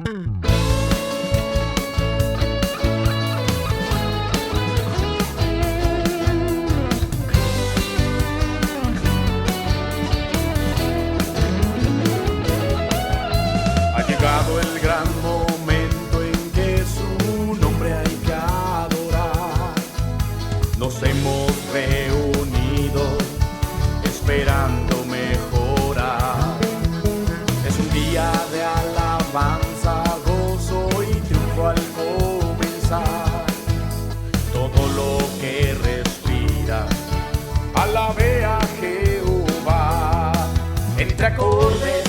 Ha llegado el gran momento en que su nombre hay que adorar. Nos hemos reunido esperando mejorar. Es un día de alabanza, gozo y triunfo al comenzar. Todo lo que respira, alabe a Jehová. Entre acordes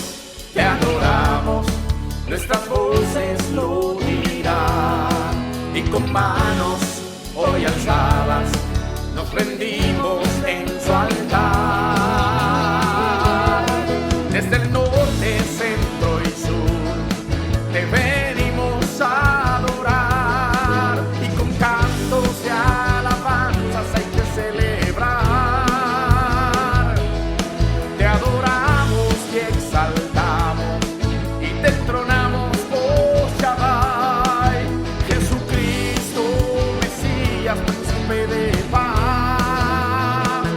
te adoramos, nuestras voces lo dirán, y con manos hoy alzadas nos rendimos en su altar. Desde el norte, centro y sur te venimos a adorar, y con cantos de alabanzas hay que celebrar. Te adoramos y exaltamos y te entronamos, oh Shaddai, Jesucristo, Mesías, príncipe de paz,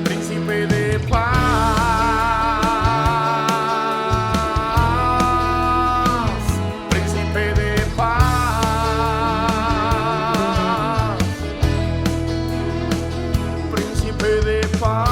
príncipe de paz, príncipe de paz, príncipe de paz.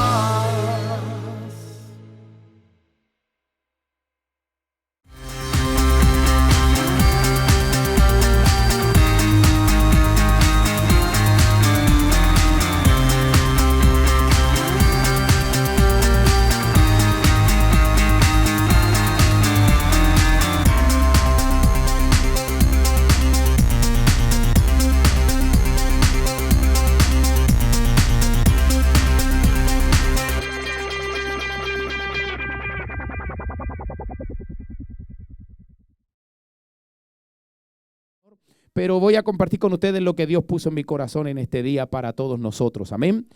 Pero voy a compartir con ustedes lo que Dios puso en mi corazón en este día para todos nosotros. Amén.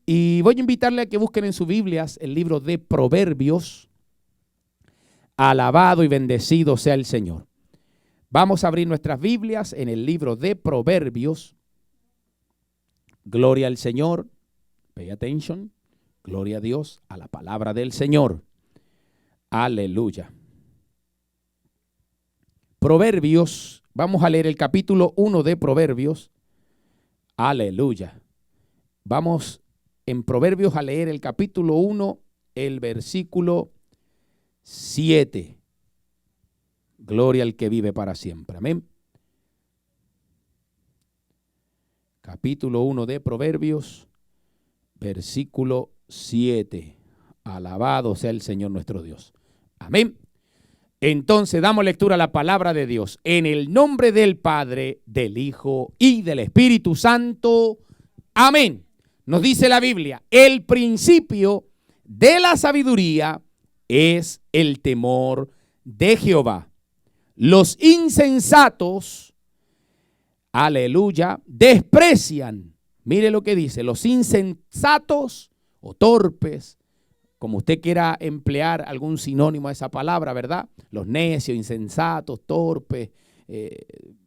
Y voy a invitarle a que busquen en sus Biblias el libro de Proverbios. Alabado y bendecido sea el Señor. Vamos a abrir nuestras Biblias en el libro de Proverbios. Gloria al Señor. Pay attention. Gloria a Dios, a la palabra del Señor. Aleluya. Proverbios. Vamos a leer el capítulo 1 de Proverbios. Aleluya. Vamos en Proverbios a leer el capítulo 1, el versículo 7. Gloria al que vive para siempre. Amén. Capítulo 1 de Proverbios, versículo 7. Alabado sea el Señor nuestro Dios. Amén. Entonces damos lectura a la palabra de Dios. En el nombre del Padre, del Hijo y del Espíritu Santo. Amén. Nos dice la Biblia, el principio de la sabiduría es el temor de Jehová. Los insensatos, aleluya, desprecian. Mire lo que dice, los insensatos o torpes, como usted quiera emplear algún sinónimo a esa palabra, ¿verdad? Los necios, insensatos, torpes,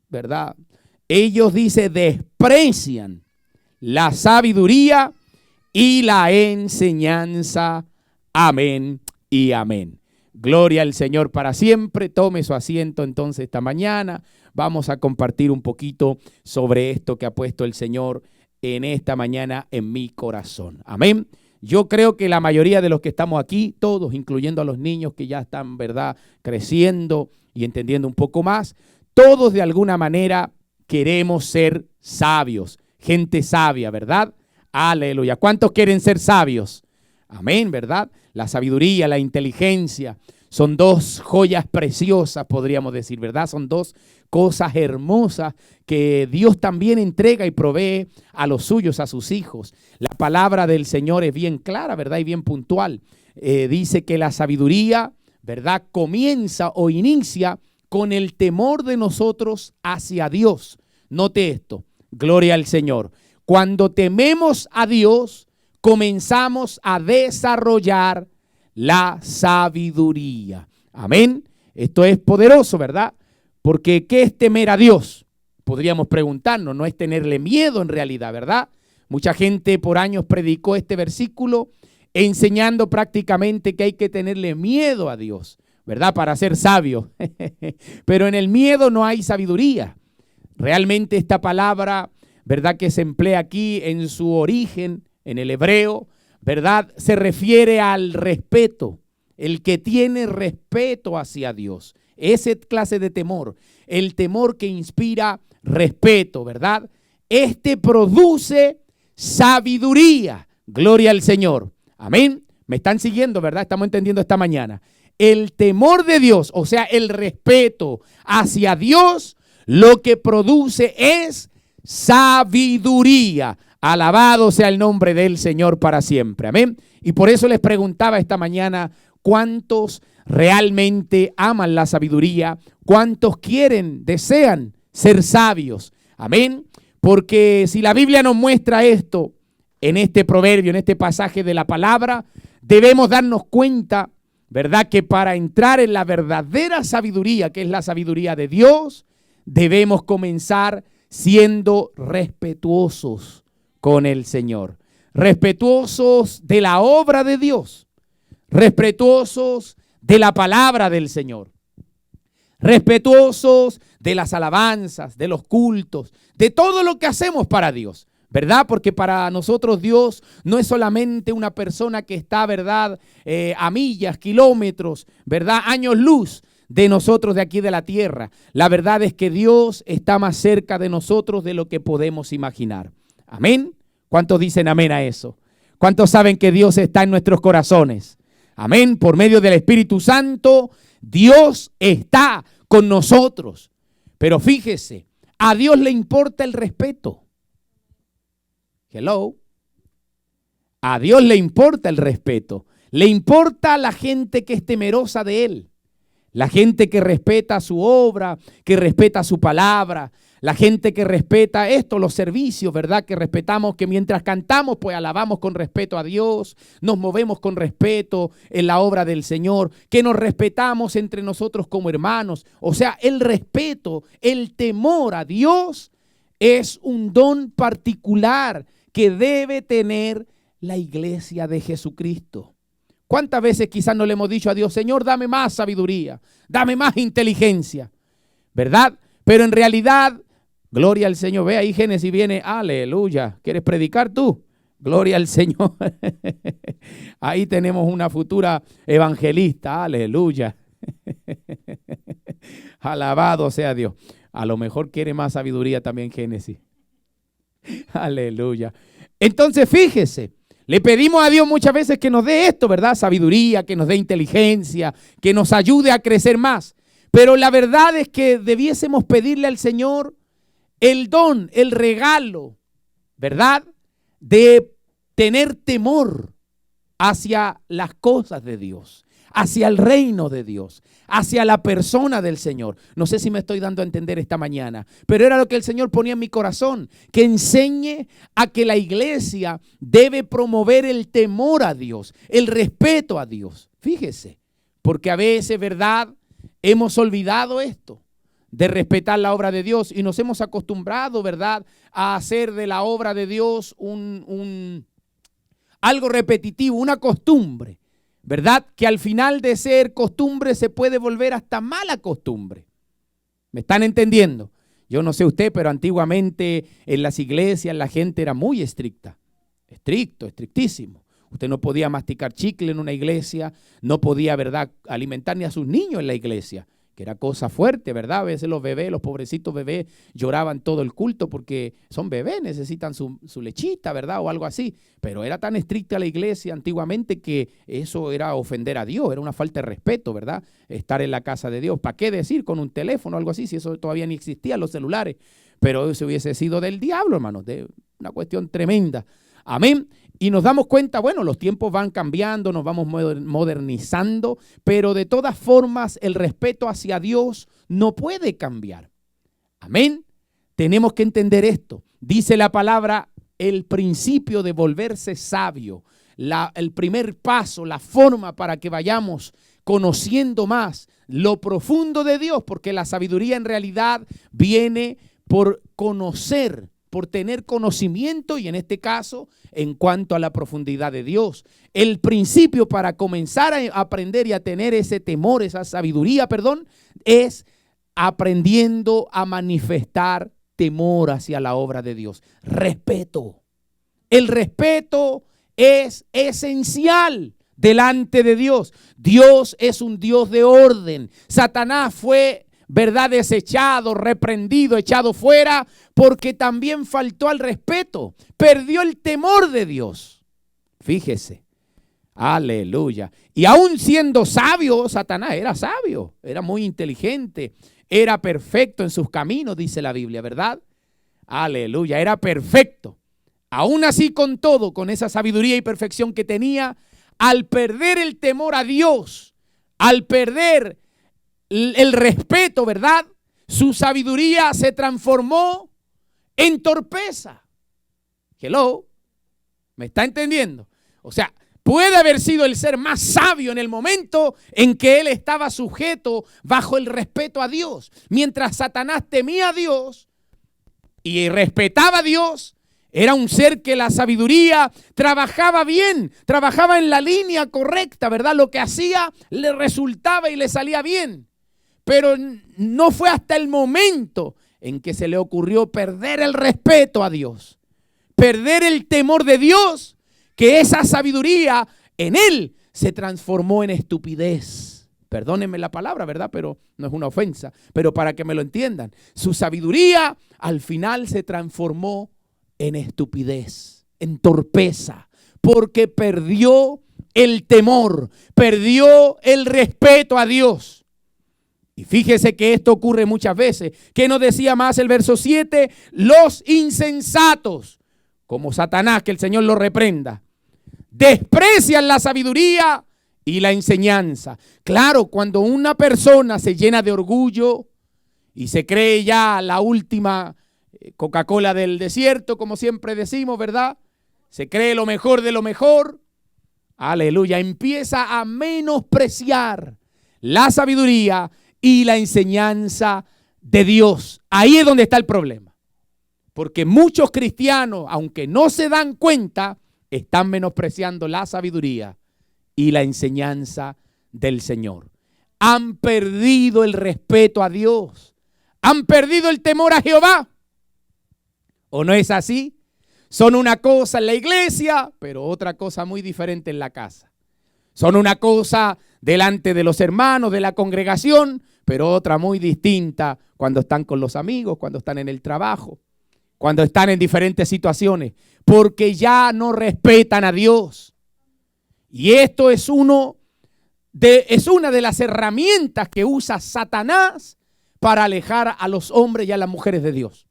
¿verdad? Ellos, dice, desprecian la sabiduría y la enseñanza. Amén y amén. Gloria al Señor para siempre. Tome su asiento entonces esta mañana. Vamos a compartir un poquito sobre esto que ha puesto el Señor en esta mañana en mi corazón. Amén. Yo creo que la mayoría de los que estamos aquí, todos, incluyendo a los niños que ya están, ¿verdad?, creciendo y entendiendo un poco más, todos de alguna manera queremos ser sabios, gente sabia, ¿verdad? Aleluya. ¿Cuántos quieren ser sabios? Amén, ¿verdad? La sabiduría, la inteligencia, son dos joyas preciosas, podríamos decir, ¿verdad? Son dos cosas hermosas que Dios también entrega y provee a los suyos, a sus hijos. La palabra del Señor es bien clara, ¿verdad? Y bien puntual. Dice que la sabiduría, ¿verdad?, comienza o inicia con el temor de nosotros hacia Dios. Note esto, gloria al Señor. Cuando tememos a Dios, comenzamos a desarrollar la sabiduría. Amén. Esto es poderoso, ¿verdad? Porque ¿qué es temer a Dios? Podríamos preguntarnos, no es tenerle miedo en realidad, ¿verdad? Mucha gente por años predicó este versículo enseñando prácticamente que hay que tenerle miedo a Dios, ¿verdad? Para ser sabio. Pero en el miedo no hay sabiduría. Realmente esta palabra, ¿verdad? Que se emplea aquí en su origen, en el hebreo, ¿verdad? Se refiere al respeto. El que tiene respeto hacia Dios. Esa clase de temor. El temor que inspira respeto, ¿verdad? Este produce sabiduría. Gloria al Señor. Amén. Me están siguiendo, ¿verdad? Estamos entendiendo esta mañana. El temor de Dios, o sea, el respeto hacia Dios, lo que produce es sabiduría. Alabado sea el nombre del Señor para siempre. Amén. Y por eso les preguntaba esta mañana, ¿cuántos realmente aman la sabiduría? ¿Cuántos quieren, desean ser sabios? Amén. Porque si la Biblia nos muestra esto en este proverbio, en este pasaje de la palabra, debemos darnos cuenta, ¿verdad? Que para entrar en la verdadera sabiduría, que es la sabiduría de Dios, debemos comenzar siendo respetuosos con el Señor. Respetuosos de la obra de Dios. Respetuosos de la palabra del Señor. Respetuosos de las alabanzas, de los cultos, de todo lo que hacemos para Dios, ¿verdad? Porque para nosotros Dios no es solamente una persona que está, ¿verdad? A millas, kilómetros, ¿verdad? Años luz de nosotros de aquí de la tierra. La verdad es que Dios está más cerca de nosotros de lo que podemos imaginar. Amén. ¿Cuántos dicen amén a eso? ¿Cuántos saben que Dios está en nuestros corazones? Amén. Por medio del Espíritu Santo, Dios está con nosotros. Pero fíjese, a Dios le importa el respeto. Hello. A Dios le importa el respeto. Le importa la gente que es temerosa de Él. La gente que respeta su obra, que respeta su palabra. La gente que respeta esto, los servicios, ¿verdad? Que respetamos, que mientras cantamos, pues alabamos con respeto a Dios. Nos movemos con respeto en la obra del Señor. Que nos respetamos entre nosotros como hermanos. O sea, el respeto, el temor a Dios es un don particular que debe tener la iglesia de Jesucristo. ¿Cuántas veces quizás no le hemos dicho a Dios, Señor, dame más sabiduría, dame más inteligencia, ¿verdad? Pero en realidad, gloria al Señor. Ve ahí Génesis viene, aleluya. ¿Quieres predicar tú? Gloria al Señor. Ahí tenemos una futura evangelista, aleluya. Alabado sea Dios. A lo mejor quiere más sabiduría también Génesis. Aleluya. Entonces fíjese. Le pedimos a Dios muchas veces que nos dé esto, ¿verdad? Sabiduría, que nos dé inteligencia, que nos ayude a crecer más. Pero la verdad es que debiésemos pedirle al Señor el don, el regalo, ¿verdad? De tener temor hacia las cosas de Dios, hacia el reino de Dios, hacia la persona del Señor. No sé si me estoy dando a entender esta mañana, pero era lo que el Señor ponía en mi corazón, que enseñe a que la iglesia debe promover el temor a Dios, el respeto a Dios. Fíjese, porque a veces, ¿verdad? Hemos olvidado esto, de respetar la obra de Dios y nos hemos acostumbrado, ¿verdad? A hacer de la obra de Dios algo repetitivo, una costumbre. ¿Verdad? Que al final de ser costumbre se puede volver hasta mala costumbre. ¿Me están entendiendo? Yo no sé usted, pero antiguamente en las iglesias la gente era muy estricta. Estrictísimo. Usted no podía masticar chicle en una iglesia, no podía, ¿verdad?, alimentar ni a sus niños en la iglesia, que era cosa fuerte, ¿verdad? A veces los bebés, los pobrecitos bebés lloraban todo el culto porque son bebés, necesitan su lechita, ¿verdad? O algo así. Pero era tan estricta la iglesia antiguamente que eso era ofender a Dios, era una falta de respeto, ¿verdad? Estar en la casa de Dios. ¿Para qué decir con un teléfono o algo así si eso todavía ni existía, los celulares? Pero eso hubiese sido del diablo, hermanos, de una cuestión tremenda. Amén. Y nos damos cuenta, bueno, los tiempos van cambiando, nos vamos modernizando, pero de todas formas el respeto hacia Dios no puede cambiar. Amén. Tenemos que entender esto. Dice la palabra, el principio de volverse sabio, el primer paso, la forma para que vayamos conociendo más lo profundo de Dios, porque la sabiduría en realidad viene por conocer, por tener conocimiento, y en este caso, en cuanto a la profundidad de Dios. El principio para comenzar a aprender y a tener ese temor, esa sabiduría, es aprendiendo a manifestar temor hacia la obra de Dios. Respeto. El respeto es esencial delante de Dios. Dios es un Dios de orden. Satanás fue, ¿verdad?, desechado, reprendido, echado fuera, porque también faltó al respeto. Perdió el temor de Dios. Fíjese. Aleluya. Y aún siendo sabio, Satanás era sabio, era muy inteligente, era perfecto en sus caminos, dice la Biblia, ¿verdad? Aleluya, era perfecto. Aún así, con todo, con esa sabiduría y perfección que tenía, al perder el temor a Dios, al perder el respeto, ¿verdad?, su sabiduría se transformó en torpeza. Hello, ¿me está entendiendo? O sea, puede haber sido el ser más sabio en el momento en que él estaba sujeto bajo el respeto a Dios. Mientras Satanás temía a Dios y respetaba a Dios, era un ser que la sabiduría trabajaba bien, trabajaba en la línea correcta, ¿verdad? Lo que hacía le resultaba y le salía bien. Pero no fue hasta el momento en que se le ocurrió perder el respeto a Dios, perder el temor de Dios, que esa sabiduría en él se transformó en estupidez. Perdónenme la palabra, ¿verdad? Pero no es una ofensa, pero para que me lo entiendan. Su sabiduría al final se transformó en estupidez, en torpeza, porque perdió el temor, perdió el respeto a Dios. Y fíjese que esto ocurre muchas veces. ¿Qué nos decía más el verso 7? Los insensatos, como Satanás, que el Señor lo reprenda, desprecian la sabiduría y la enseñanza. Claro, cuando una persona se llena de orgullo y se cree ya la última Coca-Cola del desierto, como siempre decimos, ¿verdad? Se cree lo mejor de lo mejor. Aleluya. Empieza a menospreciar la sabiduría y la enseñanza de Dios. Ahí es donde está el problema. Porque muchos cristianos, aunque no se dan cuenta, están menospreciando la sabiduría y la enseñanza del Señor. Han perdido el respeto a Dios. Han perdido el temor a Jehová. ¿O no es así? Son una cosa en la iglesia, pero otra cosa muy diferente en la casa. Son una cosa delante de los hermanos, de la congregación, pero otra muy distinta cuando están con los amigos, cuando están en el trabajo, cuando están en diferentes situaciones, porque ya no respetan a Dios. Y esto es una de las herramientas que usa Satanás para alejar a los hombres y a las mujeres de Dios.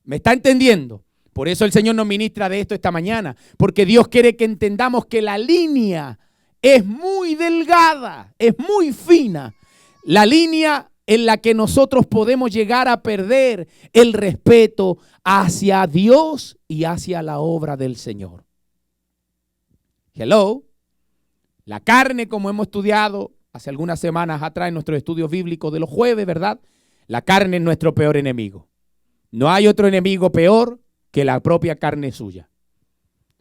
¿Me está entendiendo? Por eso el Señor nos ministra de esto esta mañana, porque Dios quiere que entendamos que la línea es muy delgada, es muy fina. La línea en la que nosotros podemos llegar a perder el respeto hacia Dios y hacia la obra del Señor. Hello. La carne, como hemos estudiado hace algunas semanas atrás en nuestros estudios bíblicos de los jueves, ¿verdad? La carne es nuestro peor enemigo. No hay otro enemigo peor que la propia carne suya.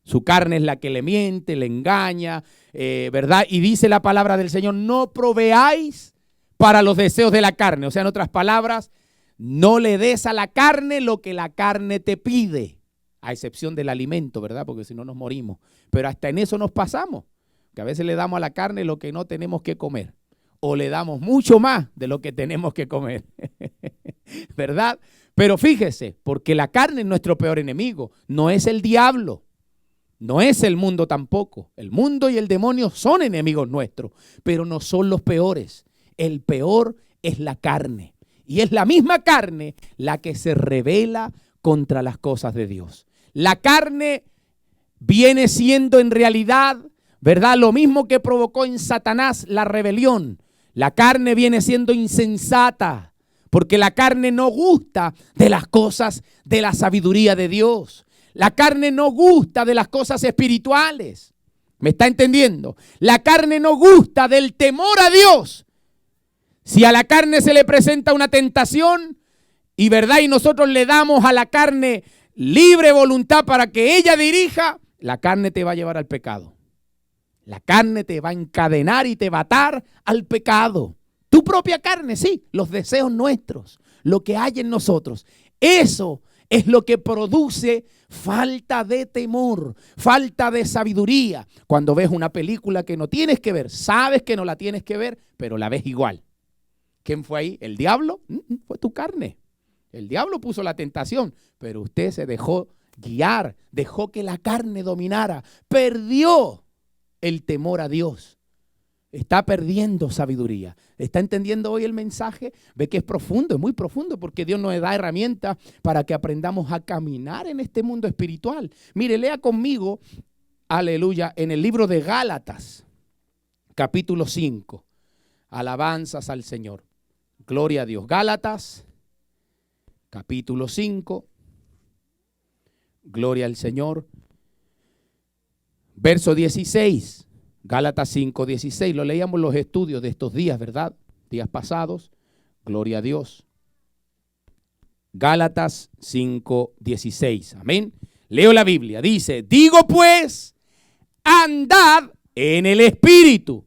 Su carne es la que le miente, le engaña, ¿verdad? Y dice la palabra del Señor, no proveáis para los deseos de la carne. O sea, en otras palabras, no le des a la carne lo que la carne te pide, a excepción del alimento, ¿verdad? Porque si no nos morimos. Pero hasta en eso nos pasamos, que a veces le damos a la carne lo que no tenemos que comer, o le damos mucho más de lo que tenemos que comer, ¿verdad? Pero fíjese, porque la carne es nuestro peor enemigo, no es el diablo, no es el mundo tampoco. El mundo y el demonio son enemigos nuestros, pero no son los peores. El peor es la carne. Y es la misma carne la que se rebela contra las cosas de Dios. La carne viene siendo en realidad, ¿verdad?, lo mismo que provocó en Satanás la rebelión. La carne viene siendo insensata, porque la carne no gusta de las cosas de la sabiduría de Dios. La carne no gusta de las cosas espirituales. ¿Me está entendiendo? La carne no gusta del temor a Dios. Si a la carne se le presenta una tentación y verdad y nosotros le damos a la carne libre voluntad para que ella dirija, la carne te va a llevar al pecado. La carne te va a encadenar y te va a atar al pecado. Tu propia carne, sí, los deseos nuestros, lo que hay en nosotros. Eso es lo que produce falta de temor, falta de sabiduría. Cuando ves una película que no tienes que ver, sabes que no la tienes que ver, pero la ves igual. ¿Quién fue ahí? ¿El diablo? Fue tu carne. El diablo puso la tentación, pero usted se dejó guiar, dejó que la carne dominara, perdió el temor a Dios. Está perdiendo sabiduría. ¿Está entendiendo hoy el mensaje? Ve que es profundo, es muy profundo, porque Dios nos da herramientas para que aprendamos a caminar en este mundo espiritual. Mire, lea conmigo, aleluya, en el libro de Gálatas, capítulo 5. Alabanzas al Señor. Gloria a Dios. Gálatas, capítulo 5. Gloria al Señor. Verso 16. Gálatas 5, 16. Lo leíamos en los estudios de estos días, ¿verdad? Días pasados. Gloria a Dios. Gálatas 5, 16. Amén. Leo la Biblia. Dice, digo pues, andad en el Espíritu.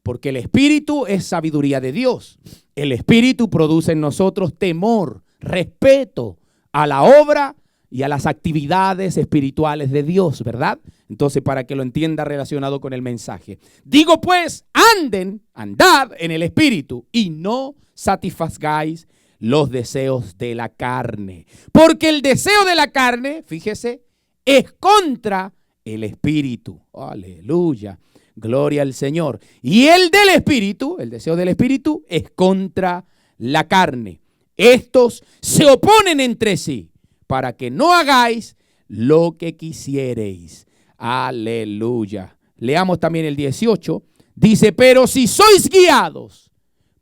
Porque el Espíritu es sabiduría de Dios. El Espíritu produce en nosotros temor, respeto a la obra y a las actividades espirituales de Dios, ¿verdad? Entonces, para que lo entienda relacionado con el mensaje. Digo pues, andad en el Espíritu y no satisfagáis los deseos de la carne. Porque el deseo de la carne, fíjese, es contra el Espíritu. Aleluya. Gloria al Señor. Y el del Espíritu, el deseo del Espíritu, es contra la carne. Estos se oponen entre sí para que no hagáis lo que quisiereis. Aleluya. Leamos también el 18. Dice, pero si sois guiados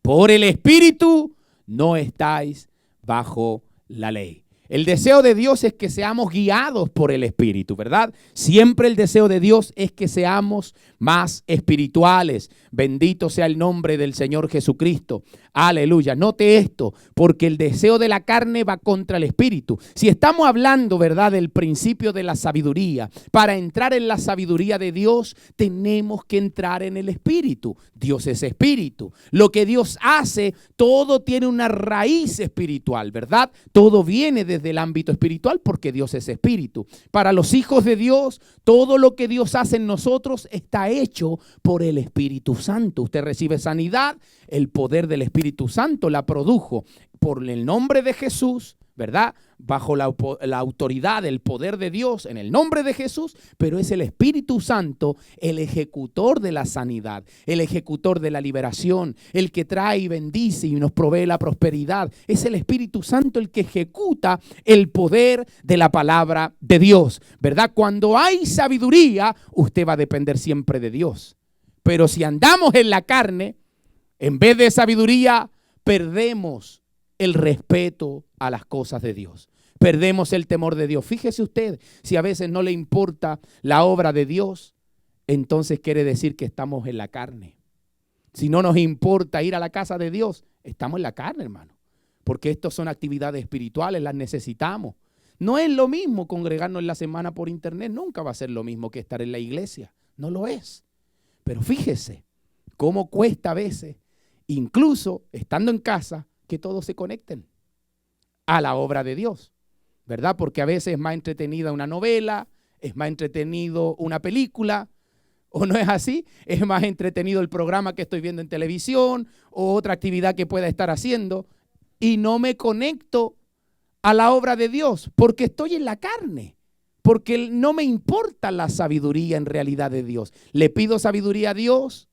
por el Espíritu, no estáis bajo la ley. El deseo de Dios es que seamos guiados por el Espíritu, ¿verdad? Siempre el deseo de Dios es que seamos más espirituales. Bendito sea el nombre del Señor Jesucristo. Aleluya. Note esto, porque el deseo de la carne va contra el Espíritu. Si estamos hablando, ¿verdad?, del principio de la sabiduría, para entrar en la sabiduría de Dios, tenemos que entrar en el Espíritu. Dios es Espíritu. Lo que Dios hace, todo tiene una raíz espiritual, ¿verdad? Todo viene desde el ámbito espiritual porque Dios es Espíritu. Para los hijos de Dios, todo lo que Dios hace en nosotros está hecho por el Espíritu Santo. Usted recibe sanidad, el poder del Espíritu Santo la produjo por el nombre de Jesús, ¿verdad? Bajo la autoridad, el poder de Dios en el nombre de Jesús, pero es el Espíritu Santo el ejecutor de la sanidad, el ejecutor de la liberación, el que trae y bendice y nos provee la prosperidad. Es el Espíritu Santo el que ejecuta el poder de la palabra de Dios, ¿verdad? Cuando hay sabiduría, usted va a depender siempre de Dios. Pero si andamos en la carne, en vez de sabiduría, perdemos el respeto a las cosas de Dios. Perdemos el temor de Dios. Fíjese usted, si a veces no le importa la obra de Dios, entonces quiere decir que estamos en la carne. Si no nos importa ir a la casa de Dios, estamos en la carne, hermano. Porque estas son actividades espirituales, las necesitamos. No es lo mismo congregarnos en la semana por internet, nunca va a ser lo mismo que estar en la iglesia. No lo es. Pero fíjese cómo cuesta a veces, incluso estando en casa, que todos se conecten a la obra de Dios, ¿verdad? Porque a veces es más entretenida una novela, es más entretenido una película, ¿o no es así? Es más entretenido el programa que estoy viendo en televisión o otra actividad que pueda estar haciendo y no me conecto a la obra de Dios porque estoy en la carne, porque no me importa la sabiduría en realidad de Dios. Le pido sabiduría a Dios,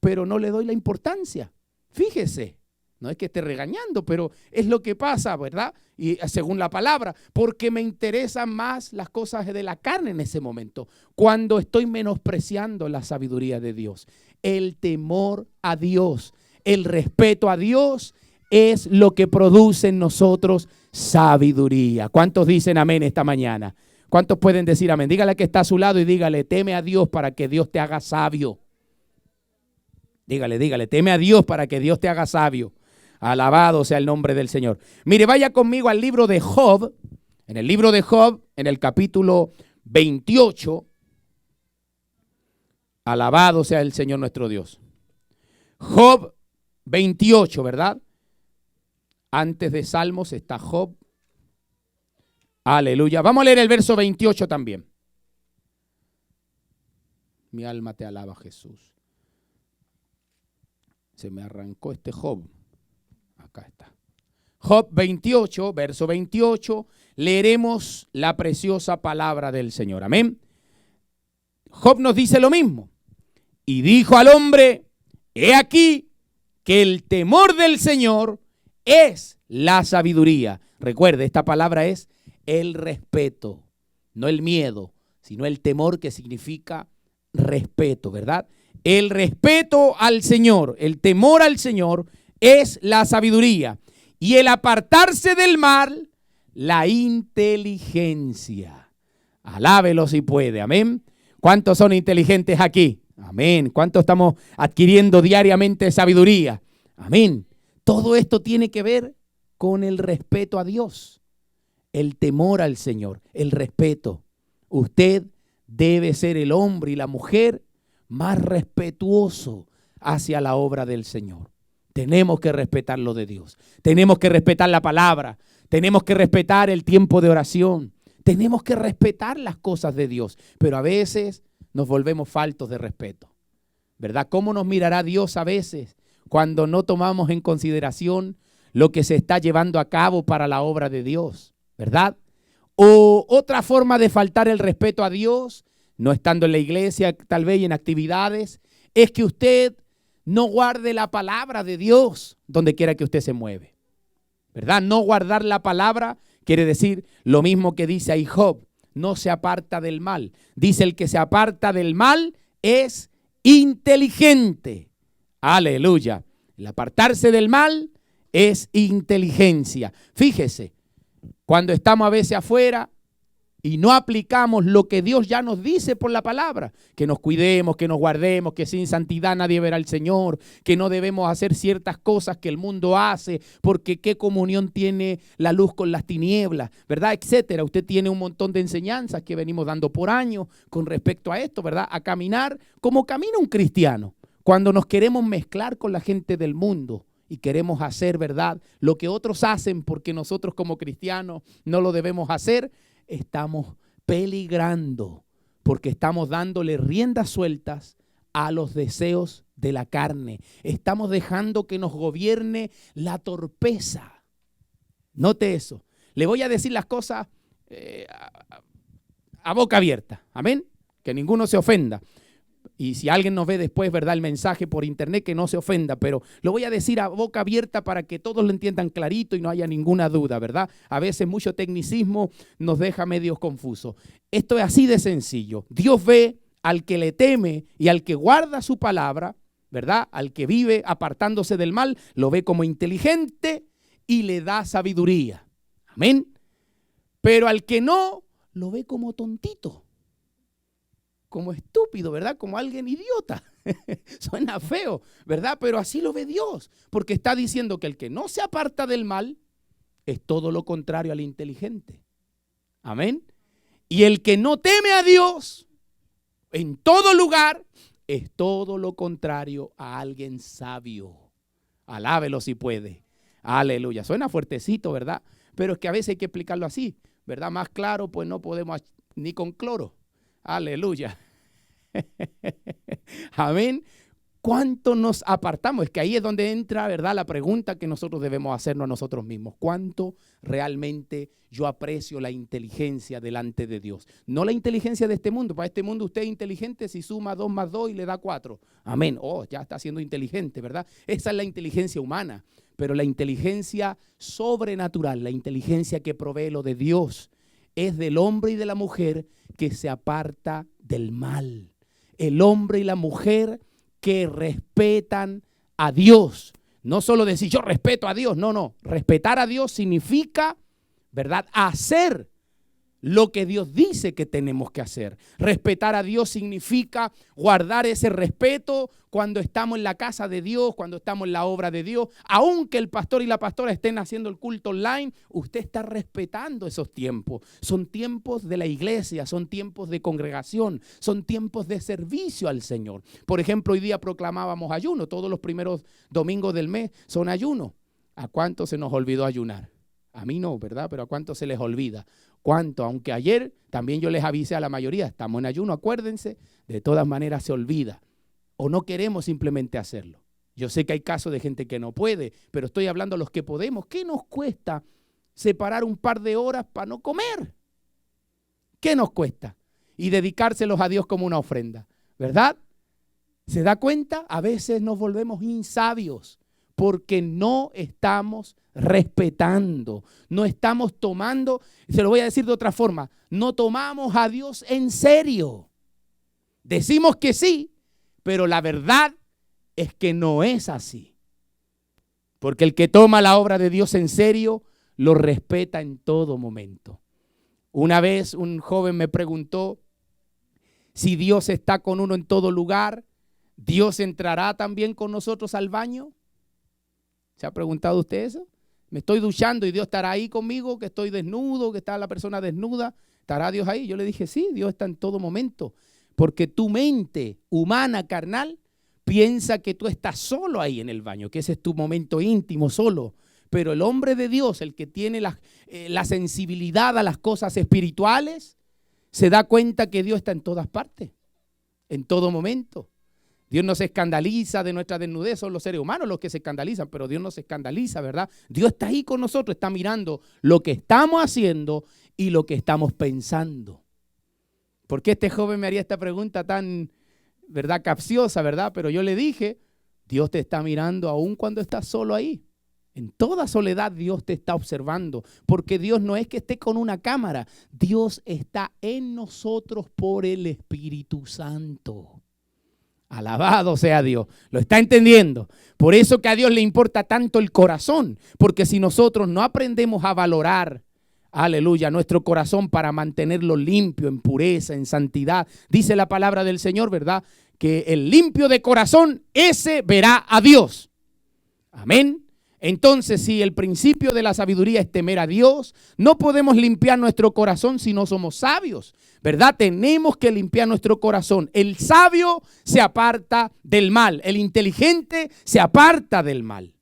pero no le doy la importancia. Fíjese. No es que esté regañando, pero es lo que pasa, ¿verdad? Y según la palabra, porque me interesan más las cosas de la carne en ese momento, cuando estoy menospreciando la sabiduría de Dios. El temor a Dios, el respeto a Dios es lo que produce en nosotros sabiduría. ¿Cuántos dicen amén esta mañana? ¿Cuántos pueden decir amén? Dígale que está a su lado y dígale, teme a Dios para que Dios te haga sabio. Dígale, teme a Dios para que Dios te haga sabio. Alabado sea el nombre del Señor. Mire, vaya conmigo al libro de Job. En el libro de Job, en el capítulo 28. Alabado sea el Señor nuestro Dios. Job 28, ¿verdad? Antes de Salmos está Job. Aleluya. Vamos a leer el verso 28 también. Mi alma te alaba, Jesús. Se me arrancó este Job. Acá está. Job 28, verso 28. Leeremos la preciosa palabra del Señor. Amén. Job nos dice lo mismo. Y dijo al hombre, he aquí que el temor del Señor es la sabiduría. Recuerde, esta palabra es el respeto, no el miedo, sino el temor, que significa respeto, ¿verdad? El respeto al Señor, el temor al Señor es la sabiduría. Y el apartarse del mal, la inteligencia. Alábelo si puede, amén. ¿Cuántos son inteligentes aquí? Amén. ¿Cuántos estamos adquiriendo diariamente sabiduría? Amén. Todo esto tiene que ver con el respeto a Dios, el temor al Señor, el respeto. Usted debe ser el hombre y la mujer más respetuoso hacia la obra del Señor. Tenemos que respetar lo de Dios. Tenemos que respetar la palabra. Tenemos que respetar el tiempo de oración. Tenemos que respetar las cosas de Dios. Pero a veces nos volvemos faltos de respeto, ¿verdad? ¿Cómo nos mirará Dios a veces cuando no tomamos en consideración lo que se está llevando a cabo para la obra de Dios, ¿verdad? O otra forma de faltar el respeto a Dios, no estando en la iglesia, tal vez en actividades, es que usted no guarde la palabra de Dios donde quiera que usted se mueve, ¿verdad? No guardar la palabra quiere decir lo mismo que dice ahí Job, no se aparta del mal. Dice, el que se aparta del mal es inteligente. Aleluya. El apartarse del mal es inteligencia. Fíjese, cuando estamos a veces afuera y no aplicamos lo que Dios ya nos dice por la palabra, que nos cuidemos, que nos guardemos, que sin santidad nadie verá al Señor, que no debemos hacer ciertas cosas que el mundo hace, porque qué comunión tiene la luz con las tinieblas, ¿verdad? Etcétera. Usted tiene un montón de enseñanzas que venimos dando por años con respecto a esto, ¿verdad? A caminar como camina un cristiano. Cuando nos queremos mezclar con la gente del mundo y queremos hacer, ¿verdad?, lo que otros hacen porque nosotros como cristianos no lo debemos hacer, estamos peligrando porque estamos dándole riendas sueltas a los deseos de la carne. Estamos dejando que nos gobierne la torpeza. Note eso. Le voy a decir las cosas a boca abierta. Amén. Que ninguno se ofenda. Y si alguien nos ve después, ¿verdad?, el mensaje por internet, que no se ofenda, pero lo voy a decir a boca abierta para que todos lo entiendan clarito y no haya ninguna duda, ¿verdad? A veces mucho tecnicismo nos deja medios confusos. Esto es así de sencillo. Dios ve al que le teme y al que guarda su palabra, ¿verdad? Al que vive apartándose del mal, lo ve como inteligente y le da sabiduría. Amén. Pero al que no, lo ve como tontito, como estúpido, ¿verdad? Como alguien idiota. Suena feo, ¿verdad? Pero así lo ve Dios, porque está diciendo que el que no se aparta del mal es todo lo contrario al inteligente. Amén. Y el que no teme a Dios en todo lugar es todo lo contrario a alguien sabio. Alábelo si puede. Aleluya. Suena fuertecito, ¿verdad? Pero es que a veces hay que explicarlo así, ¿verdad? Más claro, pues no podemos ni con cloro. Aleluya. Amén. ¿Cuánto nos apartamos? Es que ahí es donde entra, ¿verdad?, la pregunta que nosotros debemos hacernos a nosotros mismos. ¿Cuánto realmente yo aprecio la inteligencia delante de Dios? No la inteligencia de este mundo. Para este mundo usted es inteligente si suma 2 más 2 y le da 4. Amén. Oh, ya está siendo inteligente, ¿verdad? Esa es la inteligencia humana. Pero la inteligencia sobrenatural, la inteligencia que provee lo de Dios, es del hombre y de la mujer que se aparta del mal. El hombre y la mujer que respetan a Dios. No solo decir yo respeto a Dios, no. Respetar a Dios significa, ¿verdad?, hacer lo que Dios dice que tenemos que hacer. Respetar a Dios significa guardar ese respeto cuando estamos en la casa de Dios, cuando estamos en la obra de Dios. Aunque el pastor y la pastora estén haciendo el culto online, usted está respetando esos tiempos. Son tiempos de la iglesia, son tiempos de congregación, son tiempos de servicio al Señor. Por ejemplo, hoy día proclamábamos ayuno. Todos los primeros domingos del mes son ayuno. ¿A cuánto se nos olvidó ayunar? A mí no, ¿verdad? Pero ¿a cuánto se les olvida? ¿Cuánto? Aunque ayer también yo les avisé a la mayoría, estamos en ayuno, acuérdense, de todas maneras se olvida. O no queremos simplemente hacerlo. Yo sé que hay casos de gente que no puede, pero estoy hablando a los que podemos. ¿Qué nos cuesta separar un par de horas para no comer? ¿Qué nos cuesta? Y dedicárselos a Dios como una ofrenda, ¿verdad? ¿Se da cuenta? A veces nos volvemos insabios porque no estamos respetando, no estamos tomando, se lo voy a decir de otra forma, no tomamos a Dios en serio. Decimos que sí, pero la verdad es que no es así. Porque el que toma la obra de Dios en serio, lo respeta en todo momento. Una vez un joven me preguntó, si Dios está con uno en todo lugar, ¿Dios entrará también con nosotros al baño? ¿Se ha preguntado usted eso? Me estoy duchando y Dios estará ahí conmigo, que estoy desnudo, que está la persona desnuda. ¿Estará Dios ahí? Yo le dije, sí, Dios está en todo momento. Porque tu mente humana, carnal, piensa que tú estás solo ahí en el baño, que ese es tu momento íntimo, solo. Pero el hombre de Dios, el que tiene la sensibilidad a las cosas espirituales, se da cuenta que Dios está en todas partes, en todo momento. Dios no se escandaliza de nuestra desnudez, son los seres humanos los que se escandalizan, pero Dios no se escandaliza, ¿verdad? Dios está ahí con nosotros, está mirando lo que estamos haciendo y lo que estamos pensando. ¿Por qué este joven me haría esta pregunta tan, verdad, capciosa, verdad? Pero yo le dije, Dios te está mirando aún cuando estás solo ahí. En toda soledad Dios te está observando, porque Dios no es que esté con una cámara, Dios está en nosotros por el Espíritu Santo. Alabado sea Dios, lo está entendiendo. Por eso que a Dios le importa tanto el corazón, porque si nosotros no aprendemos a valorar, aleluya, nuestro corazón para mantenerlo limpio, en pureza, en santidad, dice la palabra del Señor, ¿verdad? Que el limpio de corazón, ese verá a Dios. Amén. Entonces, si el principio de la sabiduría es temer a Dios, no podemos limpiar nuestro corazón si no somos sabios, ¿verdad? Tenemos que limpiar nuestro corazón. El sabio se aparta del mal, el inteligente se aparta del mal.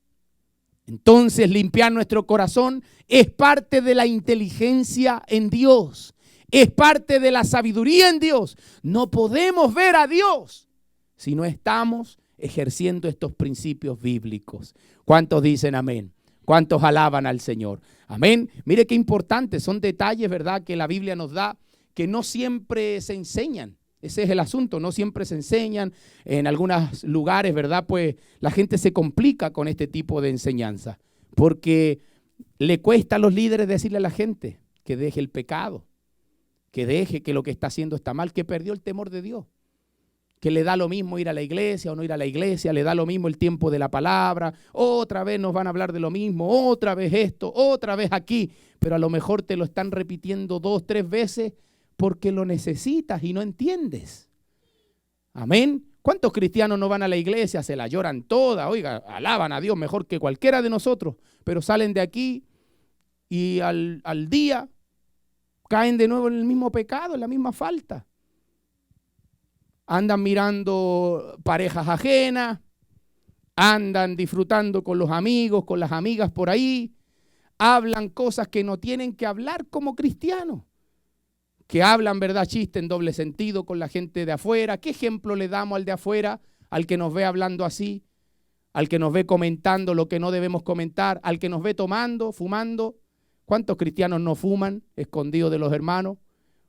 Entonces, limpiar nuestro corazón es parte de la inteligencia en Dios, es parte de la sabiduría en Dios. No podemos ver a Dios si no estamos ejerciendo estos principios bíblicos. ¿Cuántos dicen amén? ¿Cuántos alaban al Señor? Amén. Mire qué importante, son detalles, ¿verdad?, que la Biblia nos da, que no siempre se enseñan. Ese es el asunto, no siempre se enseñan. En algunos lugares, ¿verdad?, pues la gente se complica con este tipo de enseñanza, porque le cuesta a los líderes decirle a la gente que deje el pecado, que deje que lo que está haciendo está mal, que perdió el temor de Dios. Que le da lo mismo ir a la iglesia o no ir a la iglesia, le da lo mismo el tiempo de la palabra, otra vez nos van a hablar de lo mismo, otra vez esto, otra vez aquí, pero a lo mejor te lo están repitiendo 2, 3 veces porque lo necesitas y no entiendes. Amén. ¿Cuántos cristianos no van a la iglesia, se la lloran toda, oiga, alaban a Dios mejor que cualquiera de nosotros, pero salen de aquí y al día caen de nuevo en el mismo pecado, en la misma falta? Andan mirando parejas ajenas, andan disfrutando con los amigos, con las amigas por ahí, hablan cosas que no tienen que hablar como cristianos, que hablan, ¿verdad?, chiste en doble sentido con la gente de afuera. ¿Qué ejemplo le damos al de afuera, al que nos ve hablando así, al que nos ve comentando lo que no debemos comentar, al que nos ve tomando, fumando? ¿Cuántos cristianos no fuman escondidos de los hermanos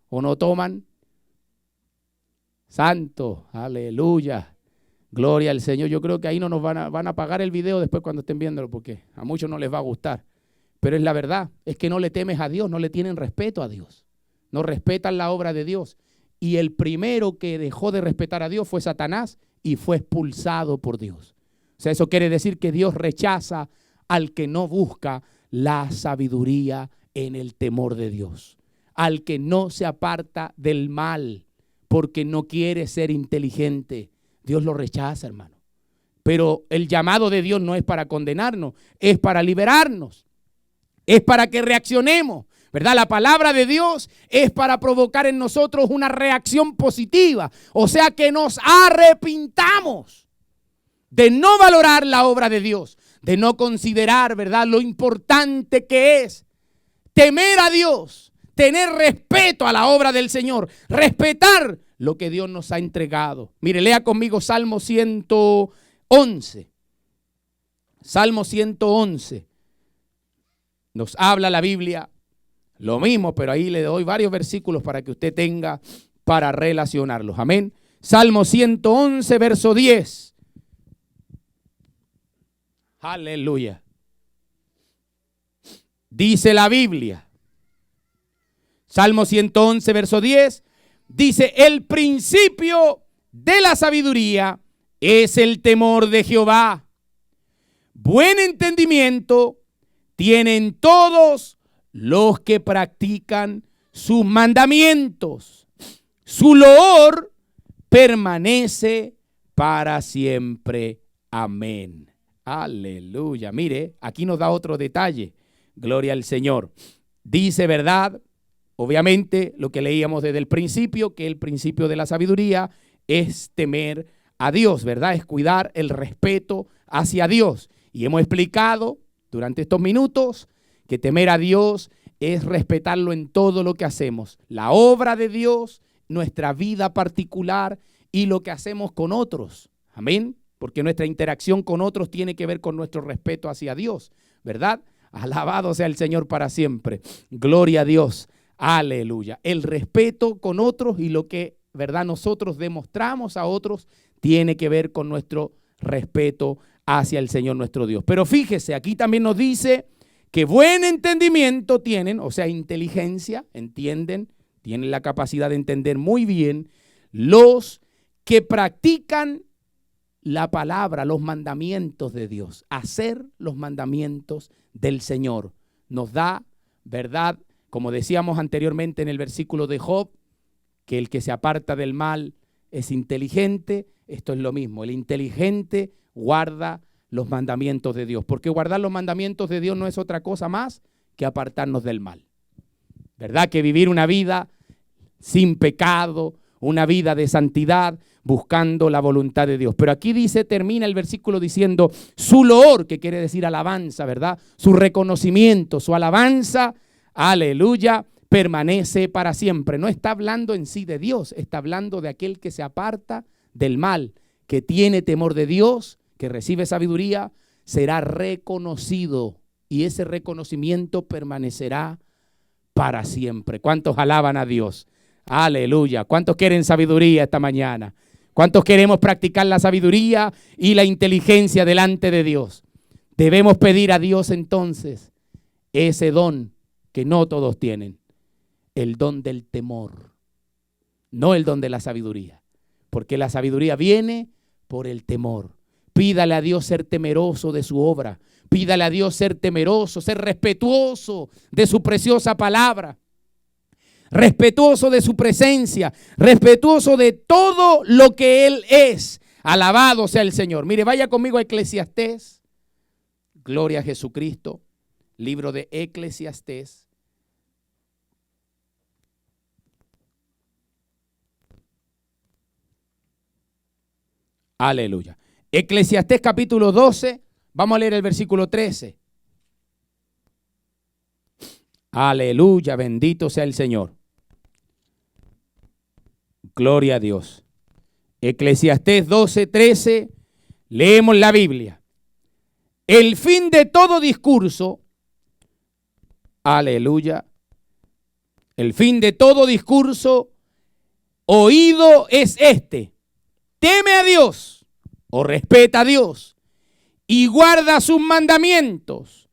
o no toman? Santo, aleluya, gloria al Señor. Yo creo que ahí no nos van a apagar el video después cuando estén viéndolo, porque a muchos no les va a gustar. Pero es la verdad, es que no le temes a Dios, no le tienen respeto a Dios, no respetan la obra de Dios. Y el primero que dejó de respetar a Dios fue Satanás y fue expulsado por Dios. O sea, eso quiere decir que Dios rechaza al que no busca la sabiduría en el temor de Dios. al que no se aparta del mal, porque no quiere ser inteligente. Dios lo rechaza, hermano. Pero el llamado de Dios no es para condenarnos, es para liberarnos, es para que reaccionemos, ¿verdad? La palabra de Dios es para provocar en nosotros una reacción positiva, o sea, que nos arrepintamos de no valorar la obra de Dios, de no considerar, ¿verdad?, lo importante que es temer a Dios, tener respeto a la obra del Señor, respetar lo que Dios nos ha entregado. Mire, lea conmigo Salmo 111. Salmo 111. Nos habla la Biblia lo mismo, pero ahí le doy varios versículos para que usted tenga para relacionarlos. Amén. Salmo 111, verso 10. Aleluya. Dice la Biblia. Salmo 111, verso 10. Dice, el principio de la sabiduría es el temor de Jehová. Buen entendimiento tienen todos los que practican sus mandamientos. Su loor permanece para siempre. Amén. Aleluya. Mire, aquí nos da otro detalle. Gloria al Señor. Dice, ¿verdad? Obviamente, lo que leíamos desde el principio, que el principio de la sabiduría es temer a Dios, ¿verdad? Es cuidar el respeto hacia Dios. Y hemos explicado durante estos minutos que temer a Dios es respetarlo en todo lo que hacemos. La obra de Dios, nuestra vida particular y lo que hacemos con otros. Amén. Porque nuestra interacción con otros tiene que ver con nuestro respeto hacia Dios, ¿verdad? Alabado sea el Señor para siempre. Gloria a Dios. Aleluya. El respeto con otros y lo que, ¿verdad?, nosotros demostramos a otros tiene que ver con nuestro respeto hacia el Señor nuestro Dios. Pero fíjese, aquí también nos dice que buen entendimiento tienen, o sea, inteligencia, entienden, tienen la capacidad de entender muy bien los que practican la palabra, los mandamientos de Dios, hacer los mandamientos del Señor. Nos da, ¿verdad?, como decíamos anteriormente en el versículo de Job, que el que se aparta del mal es inteligente. Esto es lo mismo, el inteligente guarda los mandamientos de Dios, porque guardar los mandamientos de Dios no es otra cosa más que apartarnos del mal, ¿verdad? Que vivir una vida sin pecado, una vida de santidad, buscando la voluntad de Dios. Pero aquí dice, termina el versículo diciendo su loor, que quiere decir alabanza, ¿verdad? Su reconocimiento, su alabanza, aleluya, permanece para siempre. No está hablando en sí de Dios, está hablando de aquel que se aparta del mal, que tiene temor de Dios, que recibe sabiduría, será reconocido y ese reconocimiento permanecerá para siempre. ¿Cuántos alaban a Dios? Aleluya. ¿Cuántos quieren sabiduría esta mañana? ¿Cuántos queremos practicar la sabiduría y la inteligencia delante de Dios? Debemos pedir a Dios entonces ese don que no todos tienen, el don del temor, no el don de la sabiduría, porque la sabiduría viene por el temor. Pídale a Dios ser temeroso de su obra, pídale a Dios ser temeroso, ser respetuoso de su preciosa palabra, respetuoso de su presencia, respetuoso de todo lo que Él es. Alabado sea el Señor. Mire, vaya conmigo a Eclesiastés, gloria a Jesucristo, libro de Eclesiastés. Aleluya. Eclesiastés capítulo 12, vamos a leer el versículo 13. Aleluya, bendito sea el Señor. Gloria a Dios. Eclesiastés 12, 13, leemos la Biblia. El fin de todo discurso, aleluya, el fin de todo discurso oído es este: teme a Dios o respeta a Dios y guarda sus mandamientos,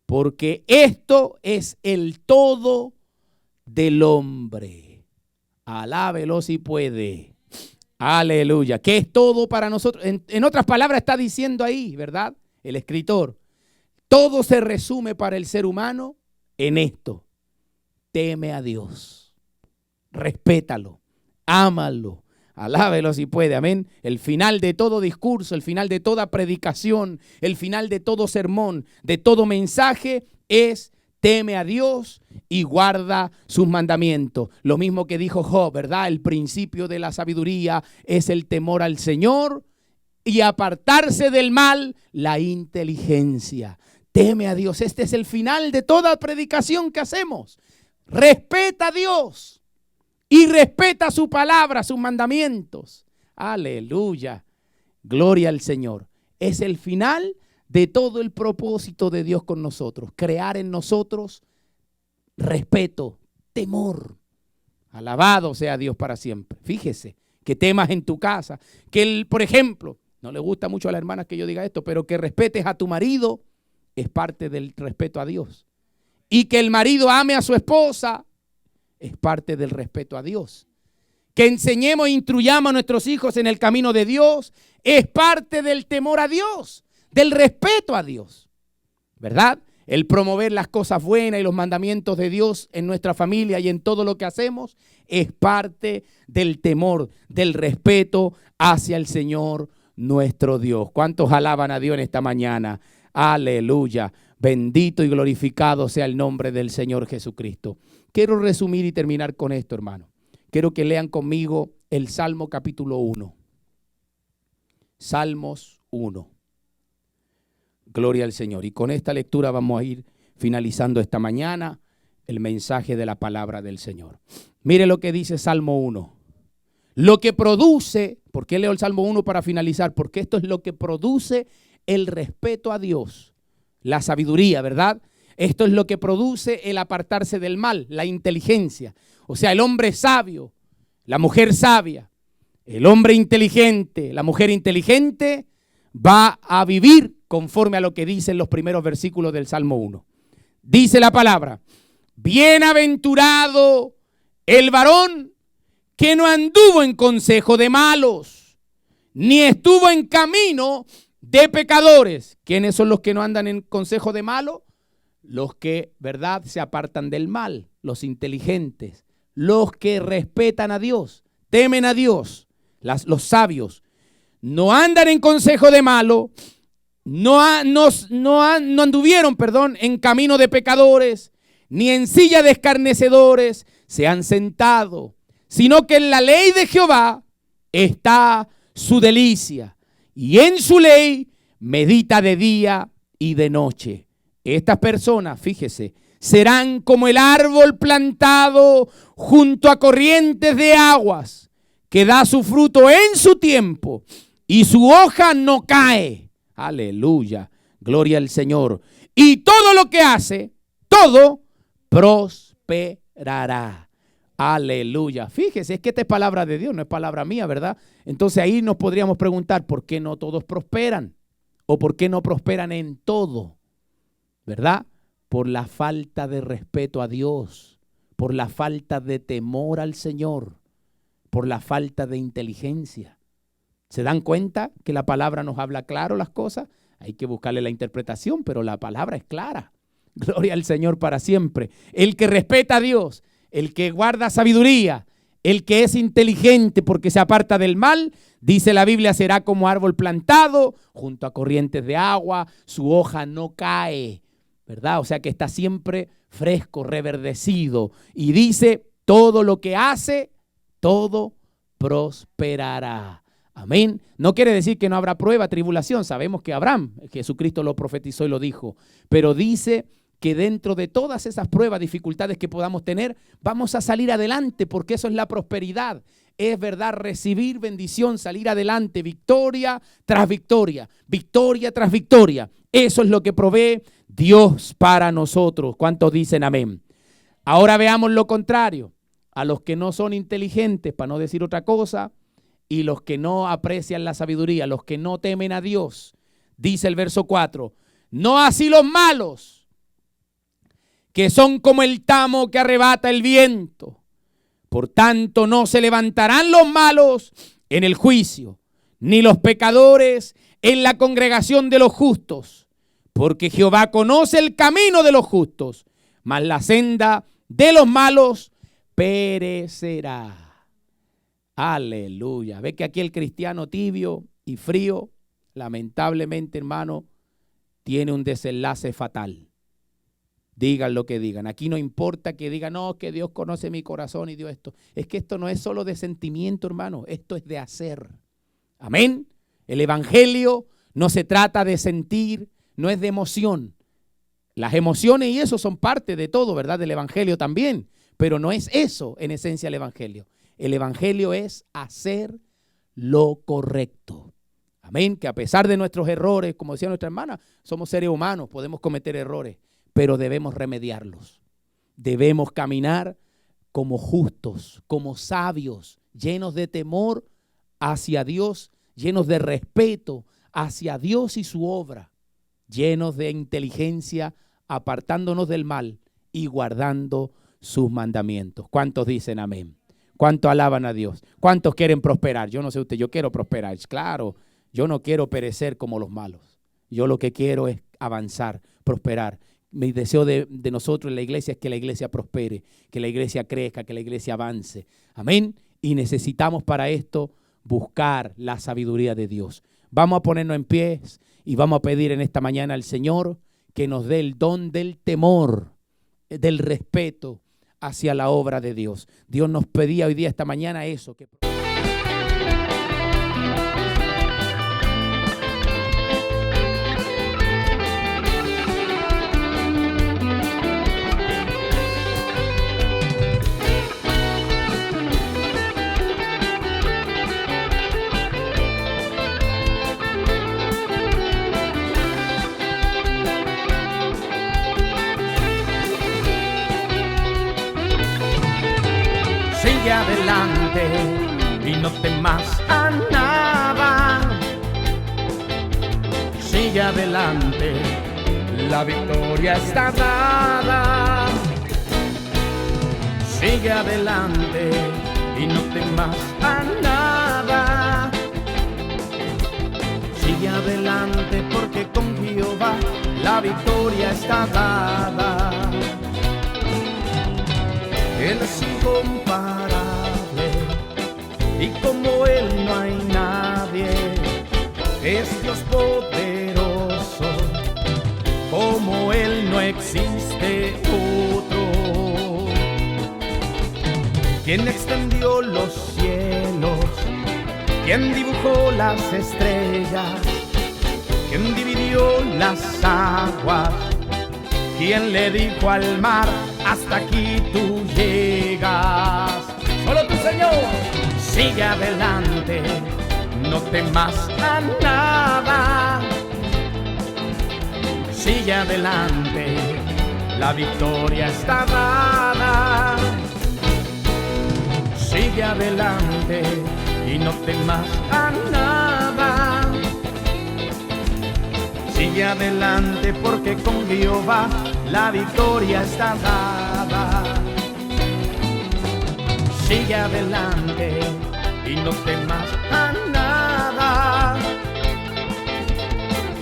porque esto es el todo del hombre. Alábelo si puede. Aleluya. ¿Qué es todo para nosotros? En otras palabras está diciendo ahí, ¿verdad?, el escritor, todo se resume para el ser humano en esto: teme a Dios. Respétalo, ámalo, alábelo si puede, amén. El final de todo discurso, el final de toda predicación, el final de todo sermón, de todo mensaje es: teme a Dios y guarda sus mandamientos. Lo mismo que dijo Job, ¿verdad? El principio de la sabiduría es el temor al Señor y apartarse del mal, la inteligencia. Teme a Dios. Este es el final de toda predicación que hacemos. Respeta a Dios y respeta su palabra, sus mandamientos. Aleluya. Gloria al Señor. Es el final de todo el propósito de Dios con nosotros. Crear en nosotros respeto, temor. Alabado sea Dios para siempre. Fíjese, que temas en tu casa. Que por ejemplo, no le gusta mucho a las hermanas que yo diga esto, pero que respetes a tu marido es parte del respeto a Dios. Y que el marido ame a su esposa es parte del respeto a Dios. Que enseñemos e instruyamos a nuestros hijos en el camino de Dios es parte del temor a Dios, del respeto a Dios, ¿verdad? El promover las cosas buenas y los mandamientos de Dios en nuestra familia y en todo lo que hacemos es parte del temor, del respeto hacia el Señor nuestro Dios. ¿Cuántos alaban a Dios en esta mañana? Aleluya. Bendito y glorificado sea el nombre del Señor Jesucristo. Quiero resumir y terminar con esto, hermano. Quiero que lean conmigo el Salmo capítulo 1. Salmos 1. Gloria al Señor. Y con esta lectura vamos a ir finalizando esta mañana el mensaje de la palabra del Señor. Mire lo que dice Salmo 1. Lo que produce, ¿por qué leo el Salmo 1 para finalizar? Porque esto es lo que produce el respeto a Dios, la sabiduría, ¿verdad? Esto es lo que produce el apartarse del mal, la inteligencia. O sea, el hombre sabio, la mujer sabia, el hombre inteligente, la mujer inteligente va a vivir conforme a lo que dicen los primeros versículos del Salmo 1. Dice la palabra: bienaventurado el varón que no anduvo en consejo de malos, ni estuvo en camino de pecadores. ¿Quiénes son los que no andan en consejo de malos? Los que, ¿verdad?, se apartan del mal, los inteligentes, los que respetan a Dios, temen a Dios, los sabios. No andan en consejo de malo, no anduvieron, en camino de pecadores, ni en silla de escarnecedores se han sentado, sino que en la ley de Jehová está su delicia, y en su ley medita de día y de noche. Estas personas, fíjese, serán como el árbol plantado junto a corrientes de aguas, que da su fruto en su tiempo, y su hoja no cae. Aleluya, gloria al Señor. Y todo lo que hace, todo prosperará. Aleluya. Fíjese, es que esta es palabra de Dios, no es palabra mía, ¿verdad? Entonces ahí nos podríamos preguntar, ¿por qué no todos prosperan? ¿O por qué no prosperan en todo? ¿Verdad? Por la falta de respeto a Dios, por la falta de temor al Señor, por la falta de inteligencia. ¿Se dan cuenta que la palabra nos habla claro las cosas? Hay que buscarle la interpretación, pero la palabra es clara. Gloria al Señor para siempre. El que respeta a Dios, el que guarda sabiduría, el que es inteligente porque se aparta del mal, dice la Biblia, será como árbol plantado junto a corrientes de agua, su hoja no cae, ¿verdad? O sea que está siempre fresco, reverdecido. Y dice, todo lo que hace, todo prosperará. Amén. No quiere decir que no habrá prueba, tribulación. Sabemos que habrán. Jesucristo lo profetizó y lo dijo. Pero dice que dentro de todas esas pruebas, dificultades que podamos tener, vamos a salir adelante, porque eso es la prosperidad. Es verdad, recibir bendición, salir adelante, victoria tras victoria, victoria tras victoria. Eso es lo que provee Dios para nosotros. ¿Cuántos dicen amén? Ahora veamos lo contrario. A los que no son inteligentes, para no decir otra cosa, y los que no aprecian la sabiduría, los que no temen a Dios, dice el verso 4, no así los malos, que son como el tamo que arrebata el viento. Por tanto, no se levantarán los malos en el juicio, ni los pecadores en la congregación de los justos, porque Jehová conoce el camino de los justos, mas la senda de los malos perecerá. Aleluya. Ve que aquí el cristiano tibio y frío, lamentablemente, hermano, tiene un desenlace fatal. Digan lo que digan. Aquí no importa que digan, no, que Dios conoce mi corazón y dio esto. Es que esto no es solo de sentimiento, hermano. Esto es de hacer. Amén. El evangelio no se trata de sentir, no es de emoción. Las emociones y eso son parte de todo, ¿verdad? Del evangelio también. Pero no es eso en esencia el evangelio. El evangelio es hacer lo correcto. Amén. Que a pesar de nuestros errores, como decía nuestra hermana, somos seres humanos, podemos cometer errores, pero debemos remediarlos. Debemos caminar como justos, como sabios, llenos de temor hacia Dios, llenos de respeto hacia Dios y su obra, llenos de inteligencia, apartándonos del mal y guardando sus mandamientos. ¿Cuántos dicen amén? ¿Cuántos alaban a Dios? ¿Cuántos quieren prosperar? Yo no sé usted, yo quiero prosperar. Claro, yo no quiero perecer como los malos. Yo lo que quiero es avanzar, prosperar. Mi deseo de nosotros en la iglesia es que la iglesia prospere, que la iglesia crezca, que la iglesia avance. Amén. Y necesitamos para esto buscar la sabiduría de Dios. Vamos a ponernos en pie y vamos a pedir en esta mañana al Señor que nos dé el don del temor, del respeto hacia la obra de Dios. Dios nos pedía hoy día, esta mañana, eso. Sigue adelante y no temas a nada. Sigue adelante, la victoria está dada. Sigue adelante y no temas a nada. Sigue adelante porque con Jehová la victoria está dada. Él es incomparable y como Él no hay nadie. Es Dios poderoso, como Él no existe otro. Quien extendió los cielos, quien dibujó las estrellas, quien dividió las aguas, quien le dijo al mar, hasta aquí tú llegas. Solo tu Señor. Sigue adelante, no temas a nada. Sigue adelante, la victoria está dada. Sigue adelante y no temas a nada. Sigue adelante porque con Jehová la victoria está dada. Sigue adelante y no temas a nada.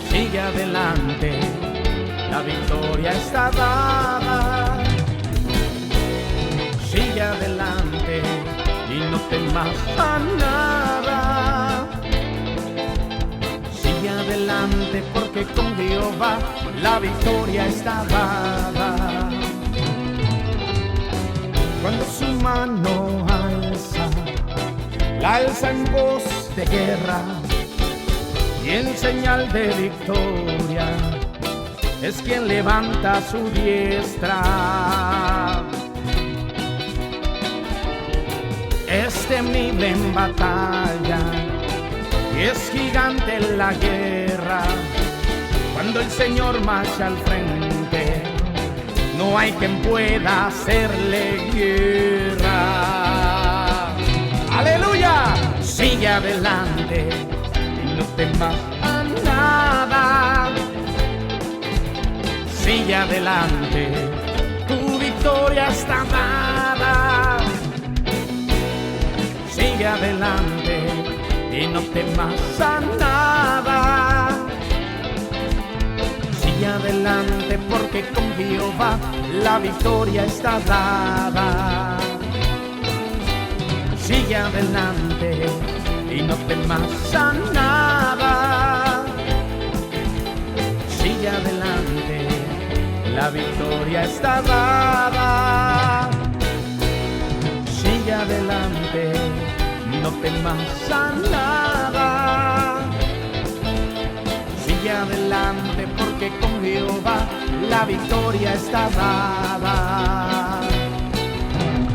Sigue adelante, la victoria está dada. Sigue adelante y no temas a nada. Sigue adelante porque con Jehová la victoria está dada. Cuando su mano alza, la alza en voz de guerra y en señal de victoria, es quien levanta su diestra. Es temible en batalla y es gigante en la guerra. Cuando el Señor marcha al frente, no hay quien pueda hacerle guerra. ¡Aleluya! Sigue adelante y no temas a nada. Sigue adelante, tu victoria está dada. Sigue adelante y no temas a nada. Sigue adelante porque con Jehová la victoria está dada. Sigue adelante y no temas a nada. Sigue adelante, la victoria está dada. Sigue adelante, no temas a nada. Sigue adelante porque con Jehová la victoria está dada.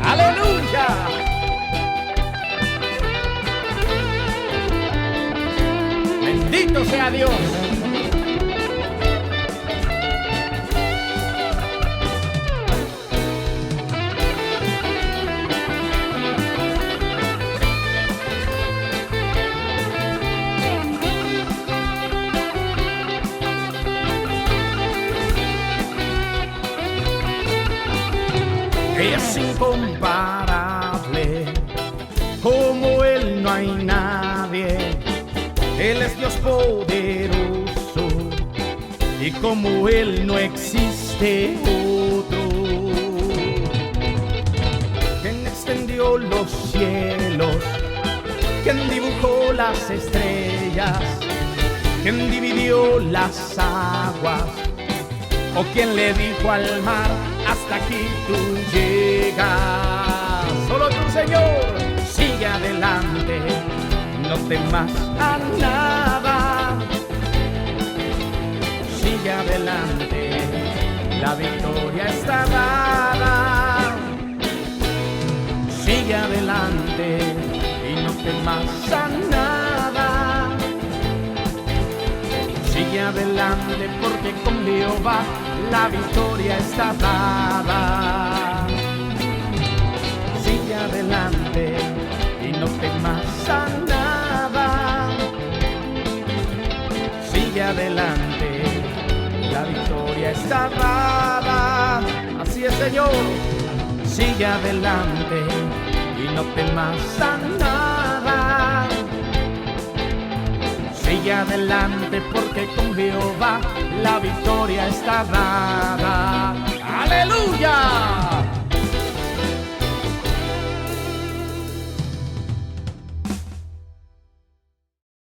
¡Aleluya! Bendito sea Dios. Es incomparable, como Él no hay nadie. Él es Dios poderoso y como Él no existe otro. Quien extendió los cielos, quien dibujó las estrellas, quien dividió las aguas, o quien le dijo al mar: hasta aquí tú llegas. Solo tú, Señor. Sigue adelante, no temas a nada. Sigue adelante, la victoria está dada. Sigue adelante y no temas a nada. Sigue adelante porque con Jehová la victoria está dada. Sigue adelante y no temas a nada. Sigue adelante, la victoria está dada. Así es, Señor. Sigue adelante y no temas a nada. Sigue adelante porque con Jehová la victoria está dada. ¡Aleluya!